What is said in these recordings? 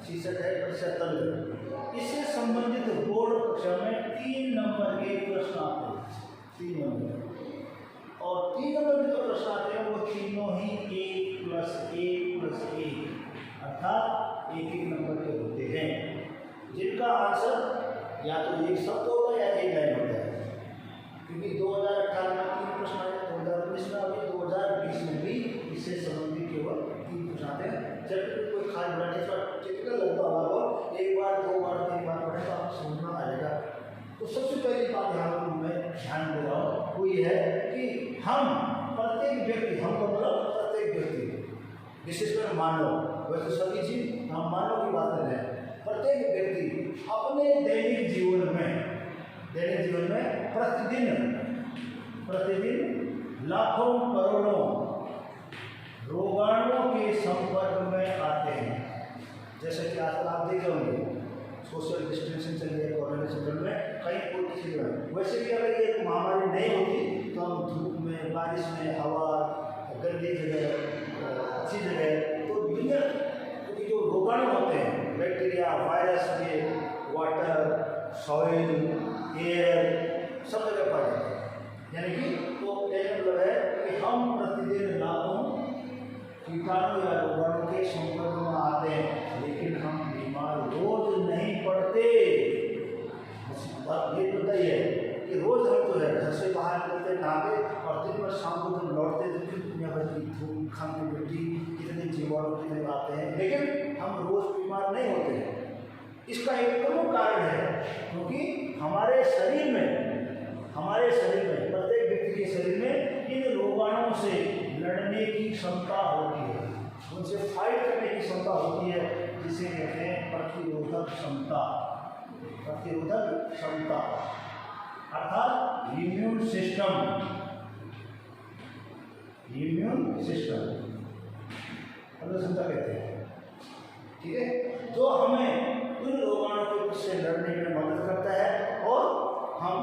शीर्षक है प्रतिशत। इससे संबंधित बोर्ड परीक्षा में 3 नंबर के प्रश्न आते हैं, 3 नंबर। और 3 नंबर के जो प्रश्न आते हैं वो तीनों ही 1 + 1 + 1 अर्थात 1-1 नंबर के होते हैं, जिनका आंसर या तो एक शब्द होगा या एक लाइन होता है। क्योंकि 2018 में 3 प्रश्न आए, 2019 में अभी 2020 में भी इससे संबंधित केवल 3 प्रश्न आते हैं। जब कोई खास बड़ा टिपिकल लगता होगा, एक बार 2 बार 3 बार पढ़े तो आपको समझ में आ जाएगा। तो सबसे पहली बात यहाँ पर मैं ध्यान दे रहा हूँ वो ये है कि हम प्रत्येक व्यक्ति, हम तो मतलब प्रत्येक व्यक्ति, विशेषकर मानव, वैसे सभी चीज हम मानव की बात कर रहे हैं। प्रत्येक व्यक्ति अपने दैनिक जीवन में प्रतिदिन लाखों करोड़ों रोगाणुओं के संपर्क में आते हैं। जैसे कि आजकल आप देख रहे होंगे सोशल डिस्टेंसिंग चल रही है कोरोना सेंटर में, कहीं कोई किसी जगह। वैसे भी अगर ये महामारी नहीं होती तो हम धूप में, बारिश में, हवा, गंदी जगह, अच्छी जगह, तो दुनिया क्योंकि जो रोगाणु होते हैं, बैक्टीरिया, वायरस के, वाटर, सॉइल, एयर, सब जगह पाए जाते हैं। यानी कि तो कहने मतलब है कि हम प्रतिदिन लाखों कीटाणु या रोगाणु के संपर्क में आते हैं, लेकिन हम बीमार रोज नहीं पड़ते। बात ये पता ही है कि रोज हम तो है घर से बाहर निकलते नहाते और दिन भर शाम को जब लौटते तो फिर दुनिया भर की धूप, खाने की मिट्टी, कितने जीवाणु कितने आते हैं, लेकिन हम रोज बीमार नहीं होते। इसका एक प्रमुख कारण है क्योंकि हमारे शरीर में प्रत्येक व्यक्ति के शरीर में इन रोगाणुओं से लड़ने की क्षमता होती है, उनसे फाइट करने की क्षमता होती है, जिसे कहते हैं प्रतिरोधक क्षमता अर्थात इम्यून सिस्टम क्षमता कहते हैं। ठीक है, जो हमें उन रोगाणुओं से लड़ने में मदद करता है और हम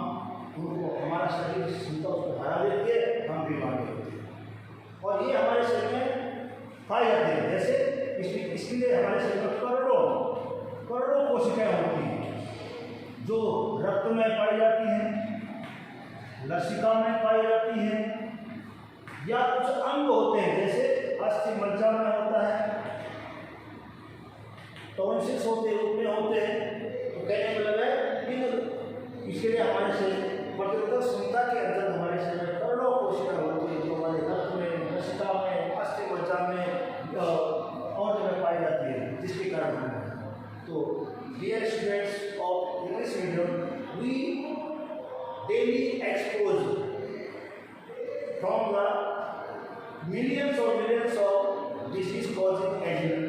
उनको, हमारा शरीर की क्षमता उसको हरा देती है, हम बीमार नहीं होते। और ये हमारे शरीर में पाए जाते हैं। जैसे इसके लिए हमारे शरीर में करोड़ों कोशिकाएं होती हैं जो रक्त में पाई जाती हैं, लसिका में पाई जाती हैं, या कुछ अंग होते हैं जैसे अस्थि मज्जा में होता है, टॉन्सिल्स होते हैं, उसमें होते हैं। तो कहने का मतलब है कि इसके लिए हमारे शरीर प्रतिरोधक क्षमता के अंदर हमारे शरीर में करोड़ों कोशिकाएं होती हैं जो हमारे रक्त में, लसिका में, अस्थि मज्जा में और जगह पाई जाती है, जिसके कारण तो dear students of English medium, we daily expose from the millions of disease causing agent,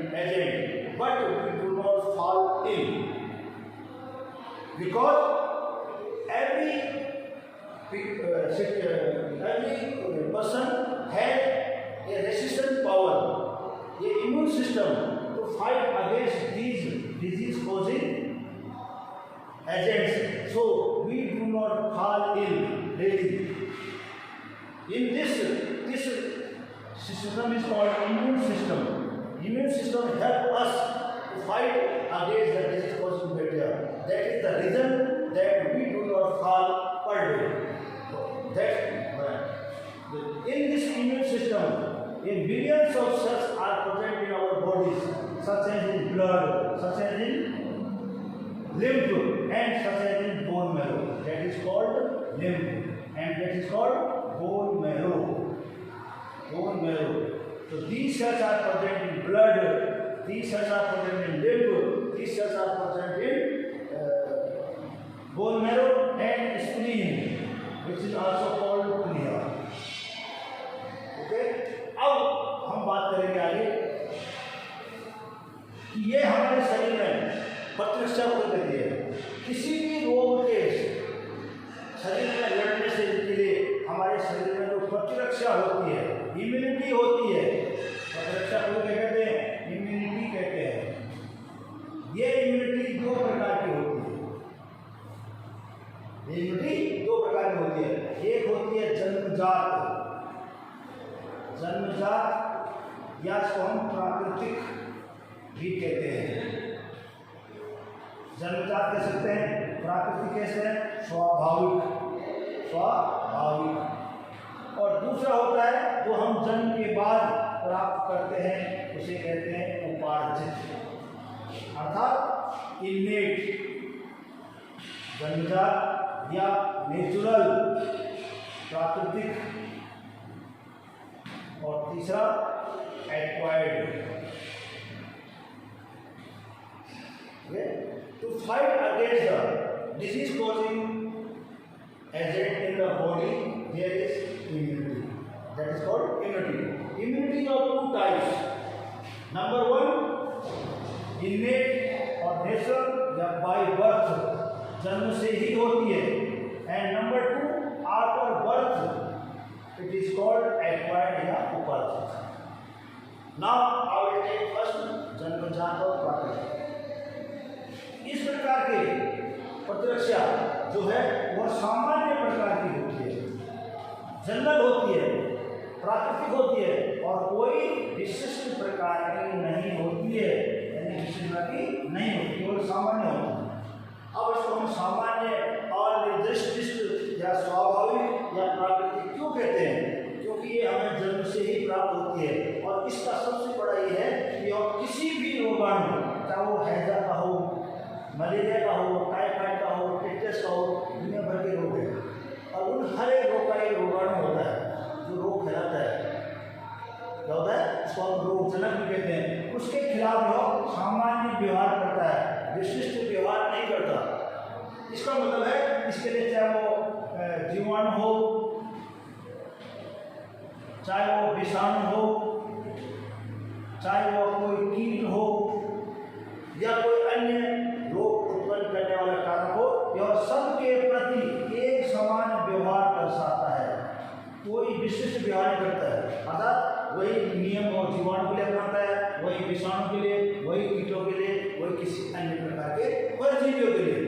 but we do not fall ill because every person has a resistant power, a immune system to fight against these disease causing agents, so we do not fall ill daily. In this system is called immune system. Immune system help us to fight against the disease causing bacteria. That is the reason that we do not fall per day. In this immune system, in billions of cells are present in our bodies, such as in blood, such as in lymph, and such as in bone marrow. That is called lymph, and that is called bone marrow. So these cells are present in blood, these cells are present in lymph, these cells are present in bone marrow and spleen, which is also called plia. Okay? अब हम बात करेंगे आगे कि ये हमारे शरीर में प्रतिरक्षा को देती है। किसी भी रोग के शरीर में लड़ने से के लिए हमारे शरीर में जो प्रतिरक्षा होती है, इम्यूनिटी होती है, प्रतिरक्षा को क्या कहते हैं? इम्यूनिटी कहते हैं। ये इम्यूनिटी 2 प्रकार की होती है। इम्यूनिटी 2 प्रकार की होती है। एक होती है जन्मजात या इसको हम प्राकृतिक भी कहते हैं। जन्मजात कह सकते हैं, प्राकृतिक कैसे है, स्वाभाविक, स्वाभाविक। और दूसरा होता है जो हम जन्म के बाद प्राप्त करते हैं, उसे कहते हैं उपार्जित, अर्थात इनेट, जन्मजात या नेचुरल, प्राकृतिक। और तीसरा acquired. To fight against the disease causing agent in the body, there is immunity. That is called immunity. Immunity of two types. Number one, innate or natural या by birth, जन्म से ही होती है। And number two, after birth, it is called acquired या उपार्जित। Now I will take first जन्मजात और प्राकृतिक। इस प्रकार के प्रतिरक्षा जो है वह सामान्य प्रकार की होती है, जनरल होती है, प्राकृतिक होती है और कोई विशिष्ट प्रकार की नहीं होती है, यानी विशिष्ट की नहीं होती, केवल सामान्य होती है। अब इसको हम सामान्य और निर्दिष्ट या स्वाभाविक या प्राकृतिक क्यों कहते हैं? क्योंकि ये हमें जन्म से ही प्राप्त होती है। और इसका सबसे बड़ा ये है कि और किसी भी रोगाणु, चाहे वो हैजा का हो, मलेरिया का हो, टाइफाइड का हो, टिटस का हो, दुनिया भर के रोग हैं और उन हर एक रोग का एक रोगाणु होता है जो रोग फैलाता है। क्या होता है? उसको हम रोगजनक भी कहते हैं। उसके खिलाफ जो सामान्य व्यवहार करता है, विशिष्ट व्यवहार नहीं करता। इसका मतलब है इसके लिए चाहे वो जीवाणु हो, चाहे वो विषाणु हो, चाहे वो कोई कीट हो या कोई अन्य रोग उत्पन्न करने वाला कारक हो, यह सबके प्रति एक समान व्यवहार दर्शाता है, कोई विशिष्ट व्यवहार नहीं करता है। अर्थात वही नियम और जीवाणु के लिए अपनाता है, वही विषाणु के लिए, वही कीटों के लिए, वही किसी अन्य प्रकार के परजीवियों के लिए,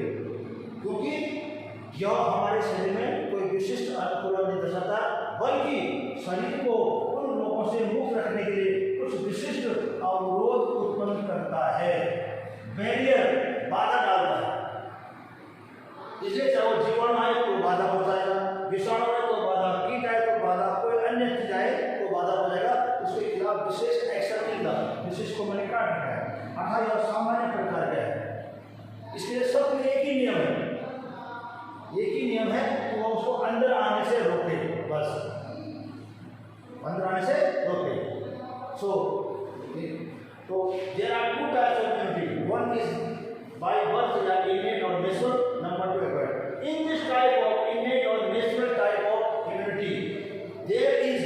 क्योंकि यह हमारे शरीर में कोई विशिष्ट अनुकूलन नहीं दर्शाता, बल्कि शरीर को उन रोगों से मुक्त रखने के लिए कुछ विशिष्ट अवरोध उत्पन्न करता है, बैरियर, बाधा डालता है। इसलिए चाहे वो जीवाणु आए तो बाधा पहुंचाएगा, विषाणु आए तो बाधा, कीट आए तो बाधा, कोई अन्य चीज आए तो बाधा हो जाएगा। उसके खिलाफ विशेष एक्शन नहीं था, विशेष को मैंने काट रखा है, अर्थात यह सामान्य प्रकार का है। इसलिए सब में एक ही नियम है, एक ही नियम है कि वो उसको अंदर आने से रोके, बस अंदर आने से रोके। So there are two types of immunity. One is by birth या innate or natural. Number two acquired. In this type of innate or natural type of immunity, there is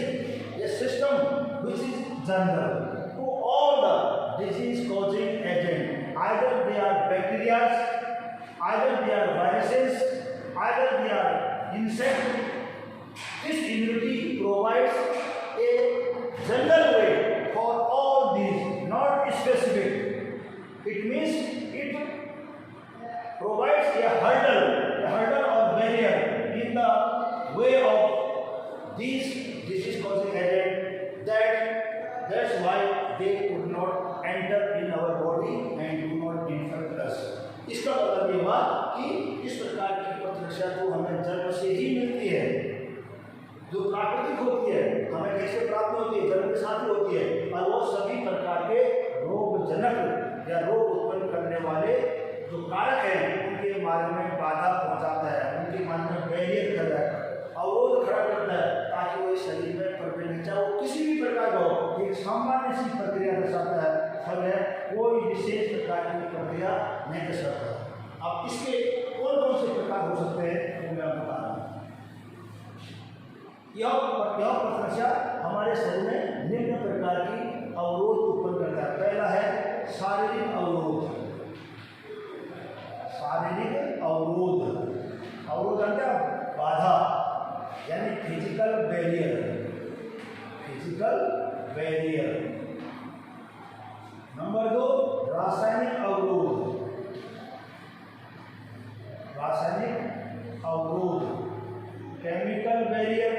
a system which is general to all the disease-causing agents. Either they are bacteria, either they are viruses, either they are insects. This immunity provides a general way for all these, not specific. It means it provides a hurdle or barrier in the way of these disease-causing agents. That's why they could not enter in our body and do not infect us. इसका मतलब ये हुआ कि इस प्रकार की प्रतिरक्षा जो हमें जन्म से ही मिलती है, जो प्राकृतिक होती है, हमें कैसे प्राप्त होती है, जन्म के साथ ही होती है, और वो सभी प्रकार के रोगजनक या रोग उत्पन्न करने वाले जो कारक हैं उनके मार्ग में बाधा पहुंचाता है, उनके मार्ग में बैरियर करता है, अवरोध खड़ा करता है, ताकि वो इस शरीर में प्रवेश नहीं, चाहे वो किसी भी प्रकार का हो, एक सामान्य सी प्रक्रिया दर्शाता है, फल है, कोई विशेष प्रकार की प्रक्रिया नहीं दर्शाता। अब इसके कौन कौन से प्रकार हो सकते हैं वो मैं आपको बता रहा हूँ। यह प्रतिरक्षा हमारे शरीर में निम्न प्रकार की अवरोध उत्पन्न करता है। पहला है शारीरिक अवरोध। शारीरिक अवरोध, अवरोध क्या? बाधा, यानी physical barrier, physical barrier. Number दो, रासायनिक अवरोध, रासायनिक अवरोध, chemical barrier,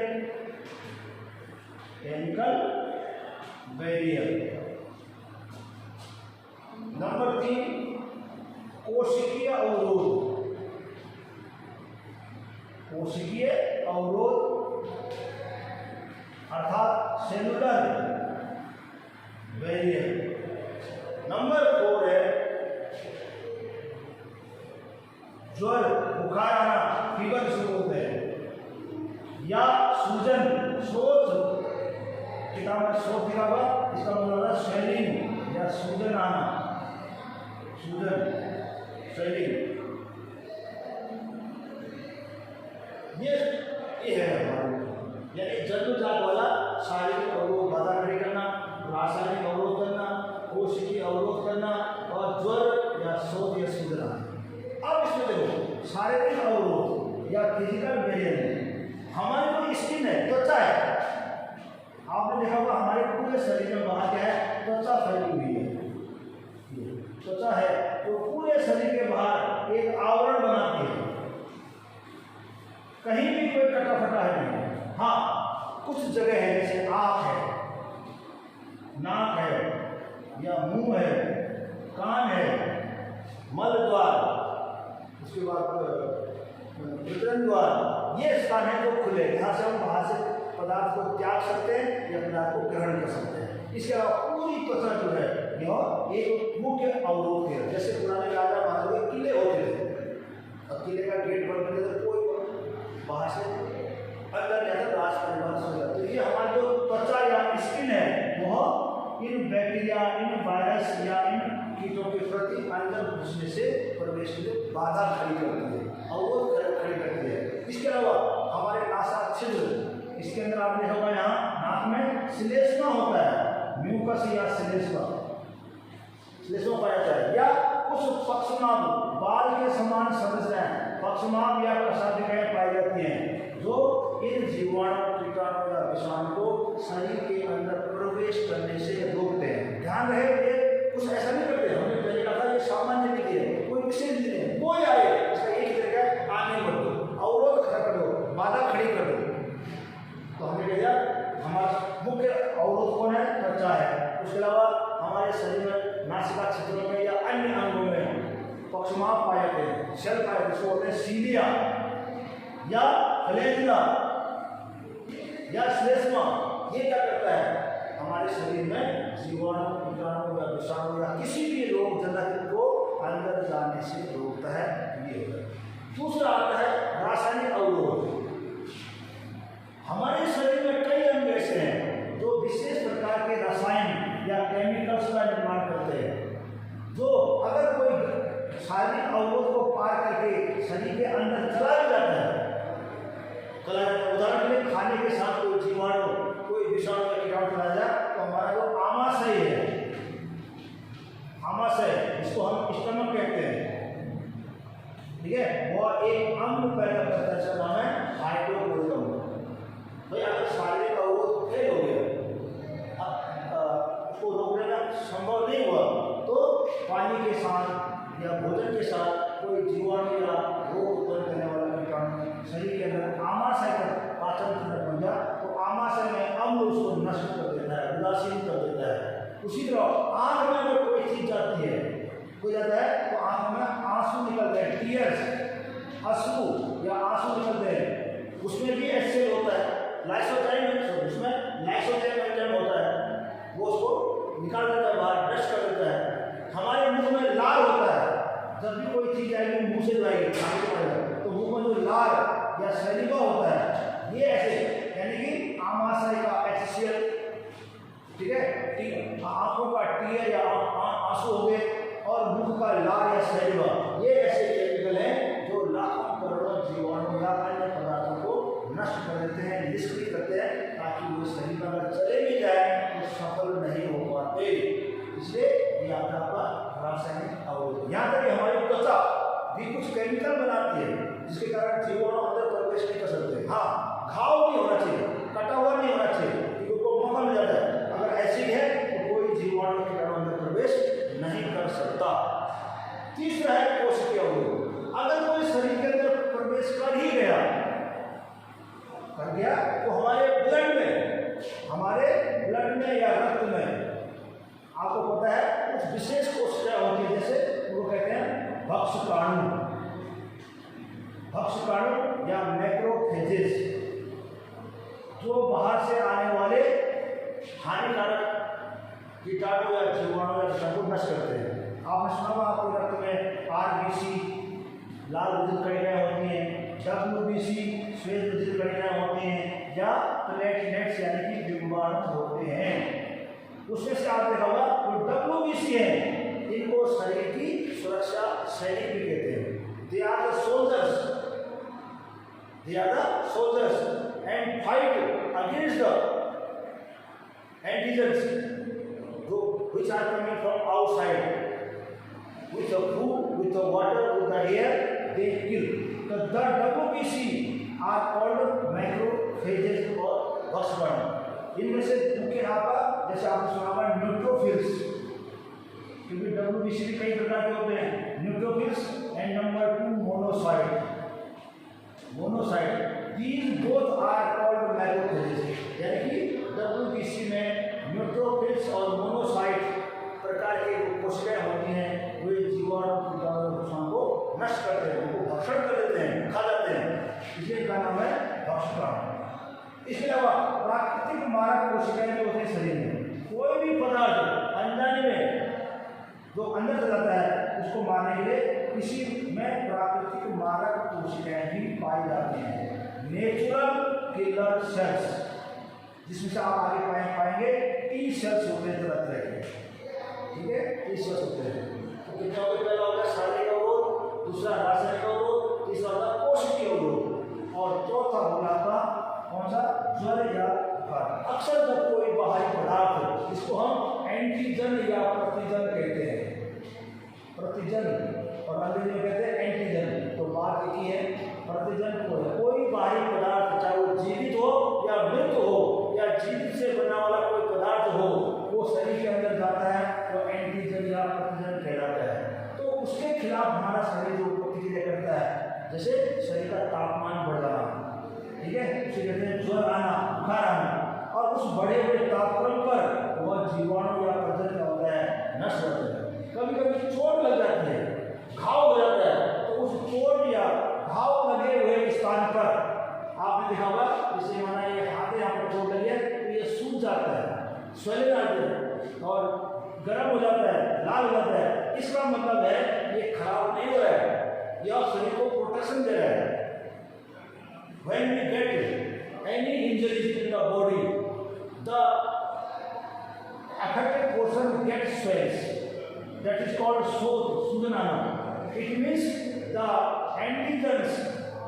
chemical barrier. Number तीन, कोशिकीय कोशिकीय अवरोध अर्थात सेलुलर बैरियर। नंबर 4 है ज्वर, बुखार आना, फीवर शुरू होते हैं, या सूजन, शोथ, किताब में शोथ लिखा हुआ, इसका मतलब है स्वेलिंग या सूजन आना, सूजन, स्वेलिंग, ये है हमारे, यानी जन्मजात वाला शारीरिक अवरोध, बाधा खड़ी करना, रासायनिक अवरोध करना, कोशिकीय अवरोध करना, और ज्वर या शोथ या सूजन आना। अब इसमें देखो शारीरिक अवरोध या फिजिकल बैरियर, हमारी जो स्किन है, त्वचा है, आपने देखा होगा हमारे पूरे शरीर में बाहर क्या है, त्वचा फैली हुई है, त्वचा है तो पूरे शरीर के बाहर एक आवरण बनाती है, कहीं भी कोई कटा फटा है नहीं। हाँ, कुछ जगह है जैसे आँख है, नाक है, या मुंह है, कान है, मल द्वार, उसके बाद वितरण द्वार, ये स्थान है जो खुले, यहाँ से हम बाहर से पदार्थ को त्याग सकते हैं या पदार्थ को ग्रहण कर सकते हैं। इसके अलावा पूरी त्वचा जो है यह एक मुख्य अवरोध है। जैसे पुराने राजा महाराजा किले होते थे, अब किले का गेट बंद कर देते, कोई बाहर से अंदर नहीं आता, राज परिवार से जाता। तो ये हमारी जो त्वचा या स्किन है वह इन बैक्टीरिया, इन वायरस या इन कीटों के प्रति अंदर घुसने से प्रवेश के लिए बाधा खड़ी करती है, अवरोध खड़ी करती है। इसके अलावा हमारे नासा छिद्र, इसके अंदर आपने देखा होगा यहाँ नाक में श्लेष्मा होता है, म्यूकस या श्लेष्मा पाया जाता है, या कुछ पक्षनाभ बाल के समान सदस्य हैं, पक्षनाभ या प्रसादिकाएं पाई जाती हैं जो इन जीवाणु, कीटाणु या विषाणु को शरीर के अंदर प्रवेश करने से रोकते हैं। ध्यान रहे, ये कुछ ऐसा नहीं करते, हमने पहले कहा था ये सामान्य विधि है, कोई विशेष विधि नहीं, कोई आए इसका एक तरीका आने मत दो, अवरोध खड़ा कर दो, बाधा खड़ी कर दो। तो हमने कह दिया हमारा मुख्य अवरोध कौन है, त्वचा है। उसके अलावा हमारे शरीर में नासिका क्षेत्रों में या अन्य अंगों में पक्षमाप पाए जाते हैं, सेल पाए जाते हैं, उसको बोलते हैं सीलिया या फ्लैजिला या श्लेष्मा। ये क्या करता है, हमारे शरीर में जीवाणु, कीटाणु या विषाणु या किसी भी रोग जनक को अंदर जाने से रोकता है। ये होता है। दूसरा आता है रासायनिक अवरोध। हमारे शरीर में कई अंग ऐसे हैं जो विशेष प्रकार के रसायन या केमिकल्स का निर्माण करते हैं, जो अगर कोई शारीरिक अवरोध को पार करके शरीर के अंदर चला भी जाता है, उदाहरण के लिए खाने के साथ कोई जीवाणु, कोई विषाणु या कीटाणु चला जाए तो हमारा जो आमाशय है, आमाशय इसको हम स्टमक कहते हैं, ठीक है, वह एक अंग पैदा करता है, इसका नाम है हाइड्रोक्लोरियम। भाई अगर शारीरिक अवरोध फेल हो गया, उसको रोकने का संभव नहीं हुआ, तो पानी के साथ या भोजन के साथ कोई जीवाणु या रोग उत्पन्न करने वाला कीटाणु शरीर के अंदर आमाशय पर पाचन तंत्र बन जाए तो आमाशय में अम्ल उसको नष्ट कर देता है, उदासीन कर देता है। उसी तरह आँख में अगर कोई चीज जाती है, कोई जाता है तो आँख में आंसू निकलते हैं, टीयर्स, अश्रु या आंसू निकलते हैं, उसमें भी एसिड होता है, लाइसोजाइम, उसमें लाइसोजाइम होता है, वो उसको निकाल देता है बाहर, नष्ट कर देता है। हमारे मुंह में लार होता है, जब भी कोई चीज आएगी मुंह से जाएगी, खाने को आएगा तो मुंह में जो लार या सलीवा होता है, ये ऐसे यानी कि आमाशय का HCl, ठीक है, आंखों का टीयर या आंसू हो गए, और मुख का लार या सलीवा, ये ऐसे केमिकल हैं जो लाखों करोड़ों जीवाणु या अन्य पदार्थों को नष्ट कर देते हैं, निष्क्रिय करते हैं, ताकि वो शरीर में अगर चले भी जाए तो सफल नहीं हो पाते। इसलिए ये आपका रासायनिक अवरोध। यहाँ तक कि हमारी त्वचा भी कुछ केमिकल बनाती है जिसके कारण जीवाणु अंदर प्रवेश नहीं कर सकते। हाँ, घाव नहीं होना चाहिए, कटा हुआ नहीं होना चाहिए, क्योंकि वो मौका मिल जाता है। अगर एसिड है तो कोई जीवाणु कीटाणु अंदर प्रवेश नहीं कर सकता। तीसरा है कोशिकीय अवरोध। अगर कोई शरीर के अंदर प्रवेश कर ही गया तो हमारे ब्लड में या रक्त में आपको पता है कुछ विशेष कोशिकाएं होती है, जैसे वो कहते हैं भक्षकाणु। भक्षकाणु या मैक्रोफेजेस जो बाहर से आने वाले हानिकारक कीटाणु या जीवाणु या विषाणु को नष्ट करते हैं। आपने सुना होगा आपके रक्त में आरबीसी लाल विद्युत कणिकाएं होती हैं, डब्ल्यूबीसी श्वेत विद्युत कणिकाएं होती हैं, या प्लेटलेट्स यानी कि विमाणु होते हैं। उसमें से आप देखा होगा जो डब्ल्यूबीसी है इनको शरीर की सुरक्षा सैनिक भी कहते हैं। They are the soldiers and fight against the antigens which are coming from outside with the food, with the water, with the air, they kill. The WBC are called macrophages or भक्षकाणु। इनमें से मुख्य आपका जैसे आपने सुना होगा neutrophils, क्योंकि WBC भी कई प्रकार के होते हैं, neutrophils and number 2 monocyte. These both are called macrophages, यानी कि WBC में न्यूट्रोफिल्स और मोनोसाइट प्रकार के कोशिकाएं होती हैं, वे जीवाणु कीटाणु को नष्ट करते हैं, उनको भक्षण कर देते हैं, खा जाते हैं, इसलिए इनका नाम है भक्षकाणु। इसके अलावा प्राकृतिक मारक कोशिकाएं भी होती हैं शरीर में। कोई भी पदार्थ अनजाने में जो अंदर चलाता है उसको मारने के लिए किसी में प्राकृतिक मारक कोशिकाएं भी पाई जाती हैं, नेचुरल किलर सेल्स, जिसमें से आप आगे पाएंगे टी सेल्स होते हैं तरह तरह के, ठीक है, टी सेल्स होते हैं। तो कितना पहला होगा शारीरिक अवरोध, दूसरा रासायनिक अवरोध, तीसरा होगा कोशिकीय अवरोध, और चौथा होगा आपका कौन सा, ज्वर या बुखार। अक्सर जब कोई बाहरी पदार्थ जिसको हम एंटीजन या प्रतिजन कहते हैं, प्रतिजन और अंग्रेजी में कहते हैं एंटीजन, तो बात एक ही है, प्रतिजन को है कोई बाहरी पदार्थ, चाहे वो जीवित हो या मृत हो या जीवित से बना वाला कोई पदार्थ हो, वो शरीर के अंदर जाता है तो एंटीजन या प्रतिजन कहलाता है। तो उसके खिलाफ हमारा शरीर जो प्रतिक्रिया करता है, जैसे शरीर का तापमान बढ़ जाना, ठीक है, उसे कहते हैं ज्वर आना, बुखार आना, और उस बढ़े हुए तापक्रम पर वह जीवाणु या प्रतिजन क्या होता है, नष्ट हो जाता है। कभी कभी चोट लग जाती है, घाव हो जाता है, तो उस चोट या घाव लगे हुए स्थान पर आपने देखा होगा, जैसे माना ये हाथ यहाँ पर चोट लगी है तो ये सूज जाता है, स्वेलिंग आती है और गर्म हो जाता है, लाल हो जाता है। इसका मतलब है ये खराब नहीं हो रहा है, यह शरीर को प्रोटेक्शन दे रहा है। When we get any injuries in the body, the affected portion gets swells. That is called Sudanana. It means the antigens,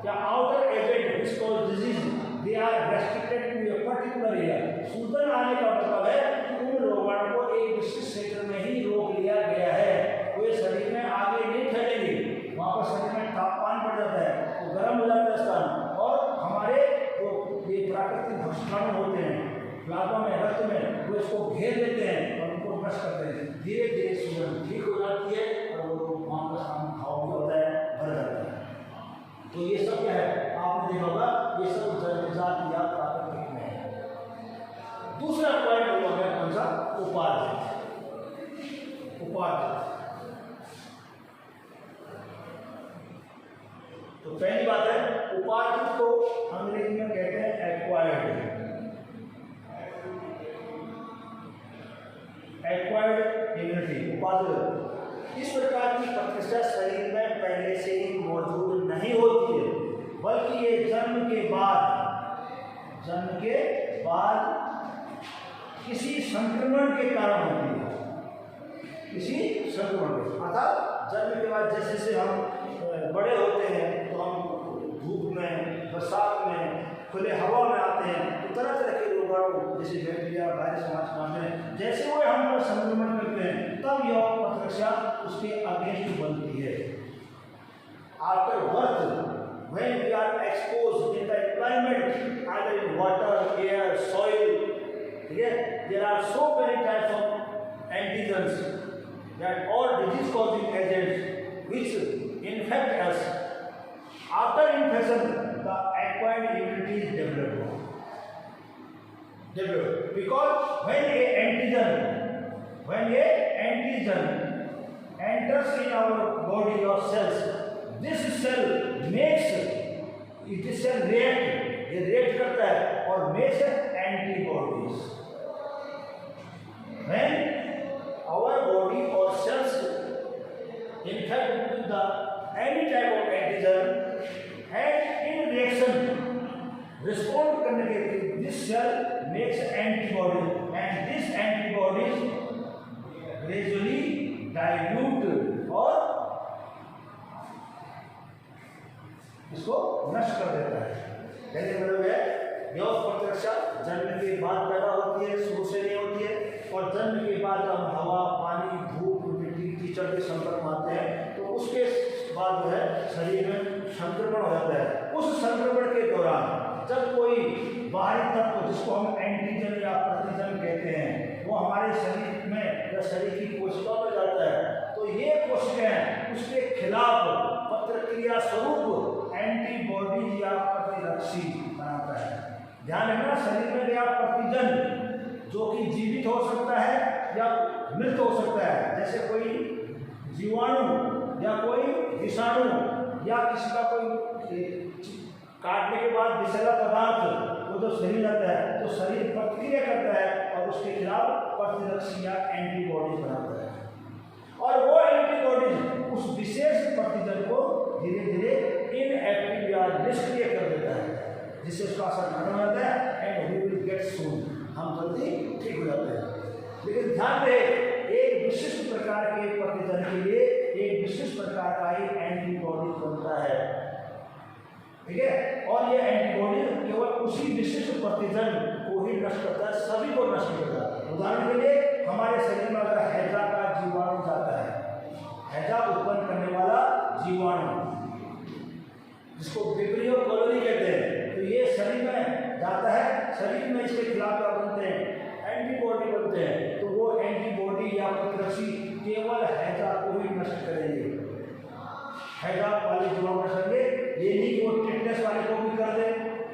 the outer agent which called disease, they are restricted to a particular area. सूजन आने का मतलब है कि उन रोगाणु को एक विशिष्ट क्षेत्र में ही रोक लिया गया है, वे शरीर में आगे नहीं फैलेंगे। वहाँ पर शरीर में तापमान बढ़ जाता है, वो गर्म हो जाता है स्थान, और हमारे जो ये प्राकृतिक भक्षकाणु होते हैं प्लाज्मा में, रक्त में, वो इसको घेर लेते हैं और उनको नष्ट करते हैं। धीरे धीरे सूजन ठीक हो जाती है और वो वहाँ का स्थान घाव भी होता है, भर जाता है। तो ये सब क्या है, आपने देखा होगा, ये सब जन्मजात या प्राकृतिक में है। दूसरा पॉइंट हुआ है कौन सा, उपाधि। तो पहली बात है उपाधि को अंग्रेजी में कहते हैं एक्वायर्ड इम्यूनिटी, उपाधि। इस प्रकार की प्रतिष्ठा शरीर में पहले से ही मौजूद नहीं होती है, बल्कि ये जन्म के बाद किसी संक्रमण के कारण होती है, किसी संक्रमण के, अर्थात जन्म के बाद जैसे जैसे हम बड़े होते हैं तो हम धूप में, बरसात में, खुले हवा में आते हैं, तो तरह तरह के रोगाणु जैसे बैक्टीरिया, वायरस समाज में जैसे वो हम पर संक्रमण करते हैं, तब यह प्रतिरक्षा उसके अगेंस्ट बनती है। After birth, when we are exposed in the environment, either in water, air, soil, there are so many types of antigens that all disease causing agents which infect us. After infection, the acquired immunity is developed. Because when a antigen enters in our body or cells, this cell makes it is react, ये react करता है और makes antibodies. When our body और cells infect with the any type of antigen and in reaction respond करने के लिए this cell makes antibodies and this antibodies gradually dilute और इसको नष्ट कर देता है। कहने का मतलब है यौन प्रतिरक्षा जन्म के बाद पैदा होती है, शुरू से नहीं होती है, और जन्म के बाद हम हवा, पानी, धूप, मिट्टी, कीचड़ के संपर्क में आते हैं तो उसके बाद जो है शरीर में संक्रमण हो जाता है। उस संक्रमण के दौरान जब कोई बाहरी तत्व जिसको हम एंटीजन या प्रतिजन कहते हैं वो हमारे शरीर में या शरीर की कोशिकाओं में जाता है तो ये कोशिकाएं उसके खिलाफ प्रतिक्रिया स्वरूप एंटीबॉडीज या प्रतिरक्षी बनाता है। ध्यान रखना, शरीर में गया प्रतिजन जो कि जीवित हो सकता है या मृत हो सकता है, जैसे कोई जीवाणु या कोई विषाणु या किसी का कोई काटने के बाद विषैला पदार्थ वो जो शरीर जाता है तो शरीर प्रतिक्रिया करता है और उसके खिलाफ प्रतिरक्षी या एंटीबॉडीज बनाता है और वो एंटीबॉडीज उस विशेष प्रतिजन को धीरे धीरे इनएक्टिव या निष्क्रिय कर देता है जिससे उसका असर खत्म हो जाता है एंड वी विल गेट सून, हम जल्दी ठीक हो जाते हैं। लेकिन ध्यान रहे एक विशिष्ट प्रकार के प्रतिजन के लिए एक विशिष्ट प्रकार का ही एंटीबॉडी बनता है, ठीक है, और ये एंटीबॉडी केवल उसी विशिष्ट प्रतिजन को ही नष्ट करता है, सभी को नष्ट करता है। उदाहरण के लिए हमारे शरीर में अगर हैजा का जीवाणु जाता है, हैजा उत्पन्न करने वाला जीवाणु जिसको विब्रियो कॉलोनी कहते हैं, तो ये शरीर में जाता है, शरीर में इसके खिलाफ क्या बनते हैं, एंटीबॉडी बनते हैं, तो वो एंटीबॉडी या प्रतिरक्षी केवल हैजा को ही नष्ट करेंगे। हैजा वाले जीवाणु नष्ट करेंगे, ये नहीं कि वो टिटनेस वाले को भी कर दे,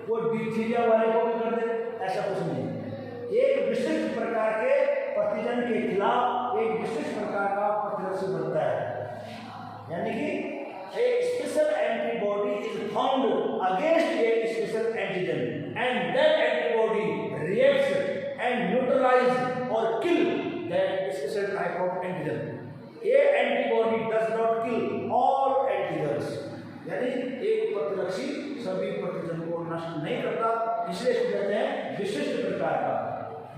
वो डिप्थीरिया वाले को भी कर दे, ऐसा कुछ नहीं। एक विशिष्ट प्रकार के प्रतिजन के खिलाफ एक विशिष्ट प्रकार का प्रतिरक्षी बनता है, यानी कि a special antibody is found against a special antigen and that antibody reacts and neutralizes or kill that special type of antigen. A antibody does not kill all antigens, यानी एक प्रतिरक्षी सभी प्रतिजन को नष्ट नहीं करता, इसलिए इसको कहते हैं विशिष्ट प्रकार का।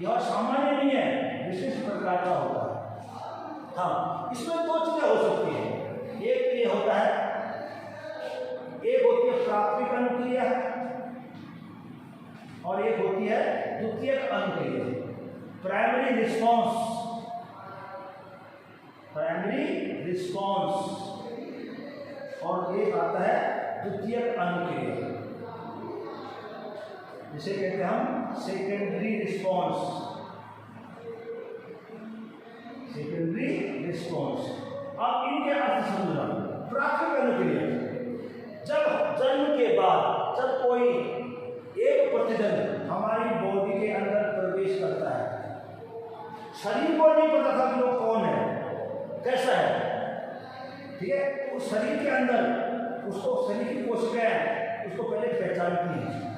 यह सामान्य नहीं है, विशिष्ट प्रकार का होता है। हाँ, इसमें दो चीजें हो सकती हैं, एक ये होता है, एक होती है प्राथमिक अनुक्रिया और एक होती है द्वितीयक अनुक्रिया, प्राइमरी रिस्पॉन्स, प्राइमरी रिस्पॉन्स, और एक आता है द्वितीयक अनुक्रिया, जिसे कहते हैं हम सेकेंडरी रिस्पॉन्स, सेकेंडरी रिस्पॉन्स। अब इनके अर्थ समझना। प्राथमिक अनुक्रिया, जब जन्म के बाद जब कोई एक प्रतिजन हमारी बॉडी के अंदर प्रवेश करता है, शरीर को नहीं पता था कि वो कौन है, कैसा है, ठीक है, उस शरीर के अंदर उसको शरीर की कोशिकाएं उसको पहले पहचानती हैं,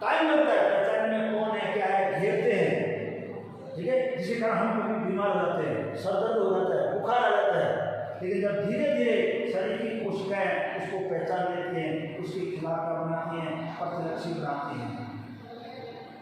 टाइम लगता है पहचानने में कौन है क्या है, घेरते हैं, ठीक है, जिसके कारण हम कभी बीमार हो जाते हैं, सर दर्द हो जाता है, बुखार आ जाता है। लेकिन जब धीरे धीरे शरीर की कोशिकाएं उसको पहचान लेती हैं, उसके खिलाफ बनाती हैं, प्रतिरक्षी बनाती हैं,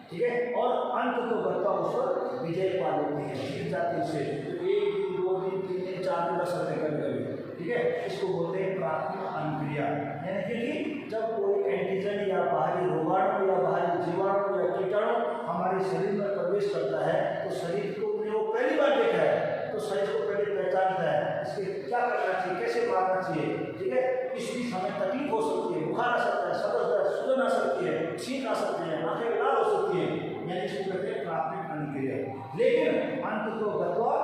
ठीक है, और अंत तो बच्चा उस पर विजय पा लेती है, जीत जाती है उससे। तो 1 दिन 2 दिन 3 दिन 4 दिन 10 दिन कभी, ठीक है, इसको बोलते हैं प्राथमिक अनुक्रिया। यानी कि जब कोई एंटीजन या बाहरी रोगाणु या बाहरी जीवाणु या कीटाणु हमारे शरीर में प्रवेश करता है तो शरीर को वो पहली बार देखा है तो शरीर को पहले पहचानता है, इसके क्या करना चाहिए, कैसे मारना चाहिए, ठीक है, इस बीच हमें तकलीफ हो सकती है, बुखार आ सकता है, सर दर्द, सूजन आ सकती है, छींक आ सकती है, आंखें लाल हो सकती है, यानी इसको कहते हैं प्राथमिक अनुक्रिया। लेकिन अंत तो गत्वा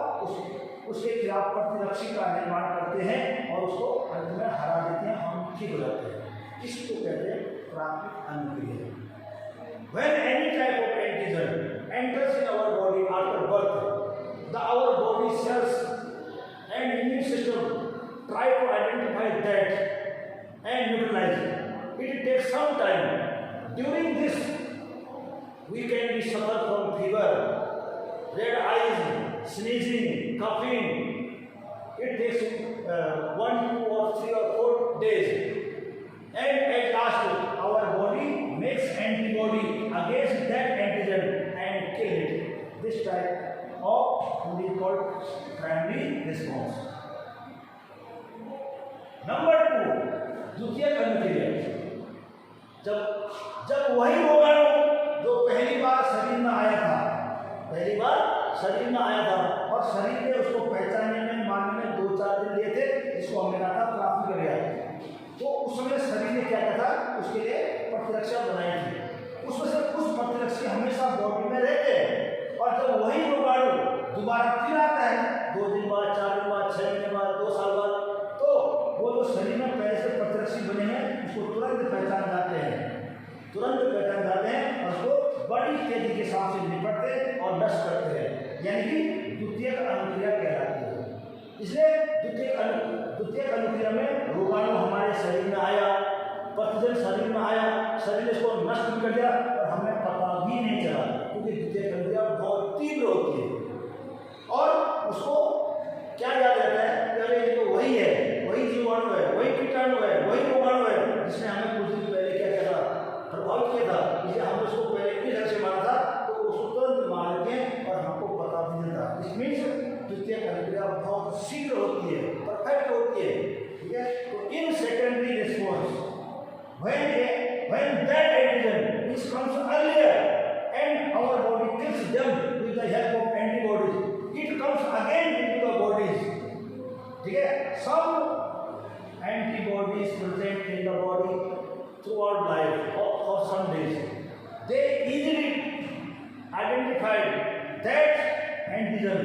उसके खिलाफ प्रतिरक्षी का निर्माण करते हैं और उसको अंत में हरा देते हैं, हम ठीक हो जाते हैं, इसको कहते हैं प्राथमिक अनुक्रिया। When any type of antigen enters in our body after birth, our body cells and immune system try to identify that and neutralize it. it takes some time. During this, we can be suffer from fever, red eyes, sneezing, coughing. It takes 1, 2, or 3 or 4 days, and at last our body makes antibody against that antigen and kill it. This type of is called primary response. Number 2, द्वितीयक अनुक्रिया। जब वही रोगाणु जो पहली बार शरीर में आया था और शरीर ने उसको पहचानने में, मानने में 2-4 दिन लिए थे, इसको हमने कहा था प्राप्तिक्रिया। तो उस समय शरीर ने क्या किया था, उसके लिए प्रतिरक्षा बनाई थी। उसमें से कुछ प्रतिरक्षी हमेशा बॉडी में रहते हैं, और जब वही रोगाणु दोबारा फिर आता है 2 दिन बाद, 4 दिन बाद, 6 महीने बाद, 2 साल बाद, तो वो जो शरीर में पहले से प्रतिरक्षी बने हैं उसको तुरंत पहचान जाते हैं और उसको बड़ी तेजी के साथ से निपटते और नष्ट करते हैं, यानी कि द्वितीयक अनुक्रिया कहलाती है। इसलिए द्वितीयक अनुक्रिया में रोगाणु हमारे शरीर में आया, प्रतिजन शरीर में आया, शरीर ने इसको नष्ट भी कर दिया और हमें पता भी नहीं चला, क्योंकि द्वितीयक अनुक्रिया बहुत तीव्र होती है। और उसको क्या याद रहता है कि अरे ये तो वही है, वही जीवाणु है, वही कीटाणु है, वही रोगाणु है जिसने हमें कुछ दिन पहले क्या किया था, प्रभावित किया था। इसलिए हमने उसको पहले इस ढंग से माना था, तो उसको तुरंत मार देते हैं और हमको पता भी नहीं था। इस मीन्स द्वितीयक अनुक्रिया बहुत शीघ्र होती है, परफेक्ट होती है, ठीक है। तो in secondary response when that antigen which comes earlier and our body kills them with the help of antibodies, it comes again into the bodies, ठीक है। Some antibodies present in the body throughout life for some days. They easily identified that antigen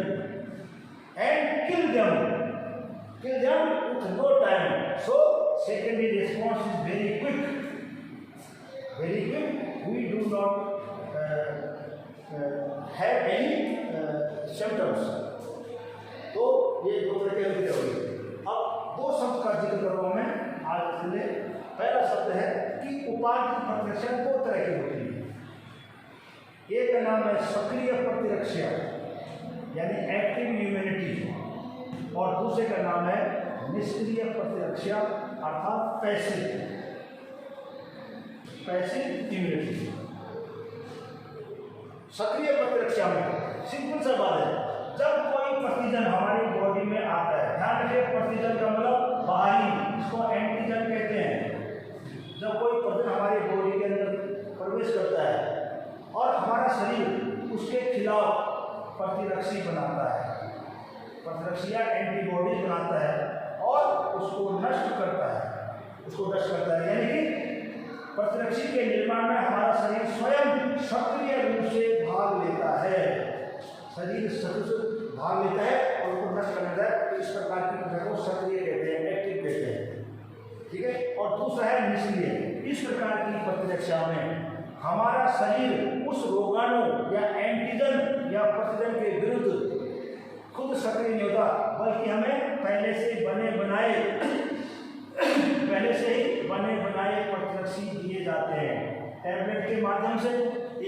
and kill them with no time. So secondary response is very quick. We do not have any symptoms. तो ये 2 तरह के अनुक्रिया हुई। अब 2 शब्द का जिक्र कर रहा हूँ मैं आज के लिए। पहला शब्द है कि उपाधि प्रतिरक्षा 2 तरह की होती है। एक का नाम है सक्रिय प्रतिरक्षा यानी एक्टिव इम्यूनिटी, और दूसरे का नाम है निष्क्रिय प्रतिरक्षा अर्थात पैसिव इम्यूनिटी। सक्रिय प्रतिरक्षा में सिंपल सा बात है, जब कोई प्रतिजन हमारी बॉडी में आता है, ध्यान रखिए प्रतिजन का मतलब बाहरी, इसको एंटीजन कहते हैं। जब कोई प्रतिजन हमारी बॉडी के अंदर प्रवेश करता है और हमारा शरीर उसके खिलाफ प्रतिरक्षी बनाता है, प्रतिरक्षी या एंटीबॉडीज बनाता है और उसको नष्ट करता है, यानी कि प्रतिरक्षी के निर्माण में हमारा शरीर स्वयं सक्रिय रूप से भाग लेता है, और उसको नष्ट कर देता है। तो इस प्रकार की प्रतिक्रिया को सक्रिय कहते हैं, एक्टिव कहते हैं, ठीक है। और दूसरा है निष्क्रिय। इस प्रकार की प्रतिरक्षा में हमारा शरीर उस रोगाणु या एंटीजन या प्रतिजन के विरुद्ध खुद सक्रिय नहीं होता, बल्कि हमें पहले से ही बने बनाए प्रतिरक्षी दिए जाते हैं, टैबलेट के माध्यम से,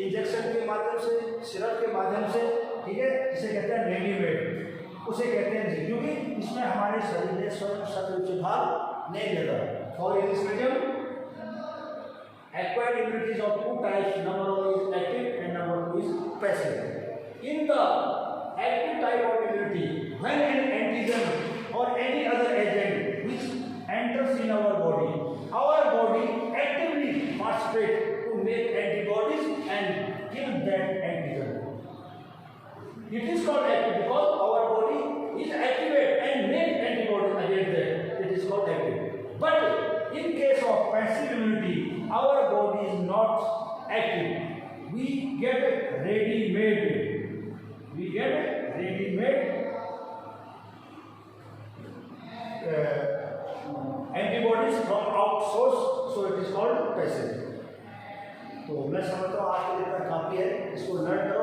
इंजेक्शन के माध्यम से, सिरप के माध्यम से, ठीक है। इसे कहते हैं रेडीमेड, उसे कहते हैं, क्योंकि इसमें हमारे शरीर ने स्वयं सक्रिय से भाग नहीं लेता। For illustration, acquired immunity is of 2 types, number 1 is active and number 2 is passive. In the active type of immunity, when an antigen or any other agent which enters in our body actively participates to make antibodies and kill that antigen. It is called active because our body is activated and make antibodies against that. It is called active. But in case of passive immunity, our body is not active. We get ready-made antibodies from outsource, so it is called passive. तो मैं समझता हूँ आज के लिए इतना काफी है, इसको लर्न करो।